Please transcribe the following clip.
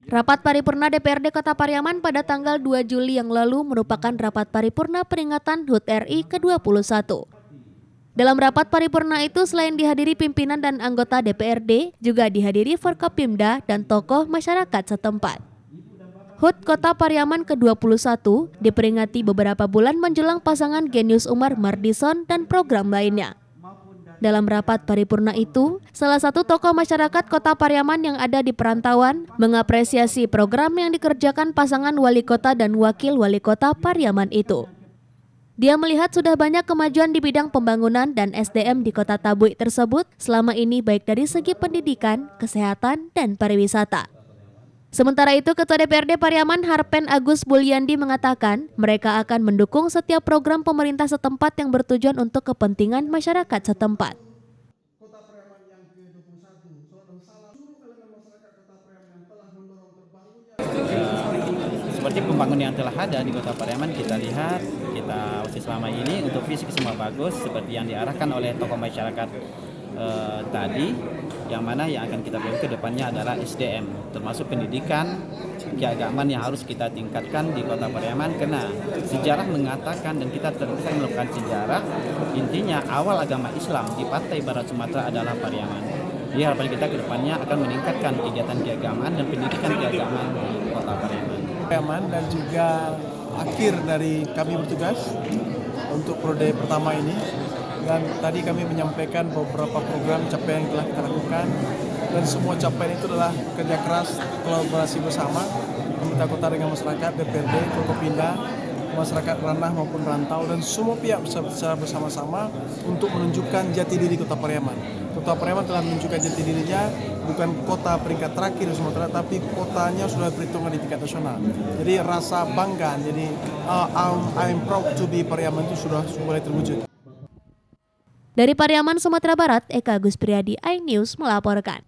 Rapat paripurna DPRD Kota Pariaman pada tanggal 2 Juli yang lalu merupakan rapat paripurna peringatan HUT RI ke-21. Dalam rapat paripurna itu selain dihadiri pimpinan dan anggota DPRD, juga dihadiri Forkopimda dan tokoh masyarakat setempat. HUT Kota Pariaman ke-21 diperingati beberapa bulan menjelang pasangan Genius Umar Mardison dan program lainnya. Dalam rapat paripurna itu, salah satu tokoh masyarakat Kota Pariaman yang ada di perantauan mengapresiasi program yang dikerjakan pasangan wali kota dan wakil wali kota Pariaman itu. Dia melihat sudah banyak kemajuan di bidang pembangunan dan SDM di Kota Tabui tersebut selama ini baik dari segi pendidikan, kesehatan, dan pariwisata. Sementara itu, Ketua DPRD Pariaman Harpen Agus Bulyandi mengatakan mereka akan mendukung setiap program pemerintah setempat yang bertujuan untuk kepentingan masyarakat setempat. Seperti pembangunan yang telah ada di Kota Pariaman, kita lihat, kita selama ini untuk fisik semua bagus seperti yang diarahkan oleh tokoh masyarakat tadi, yang mana yang akan kita beri ke depannya adalah SDM, termasuk pendidikan, keagamaan yang harus kita tingkatkan di Kota Pariaman, karena sejarah mengatakan dan kita terus melakukan sejarah, intinya awal agama Islam di pantai barat Sumatera adalah Pariaman. Jadi harapan kita ke depannya akan meningkatkan kegiatan keagamaan dan pendidikan keagamaan di Kota Pariaman. Dan juga akhir dari kami bertugas untuk periode pertama ini. Dan tadi kami menyampaikan beberapa program capaian yang telah kita lakukan, dan semua capaian itu adalah kerja keras, kolaborasi bersama pemerintah kota dengan masyarakat, DPRD, Forkopimda, masyarakat ranah maupun rantau, dan semua pihak secara bersama-sama untuk menunjukkan jati diri Kota Pariaman. Kota Pariaman telah menunjukkan jati dirinya, bukan kota peringkat terakhir di Sumatera, tapi kotanya sudah perhitungan di tingkat nasional. Jadi rasa bangga, jadi I'm proud to be Pariaman itu sudah mulai terwujud. Dari Pariaman, Sumatera Barat, Eka Agus Priadi, iNews melaporkan.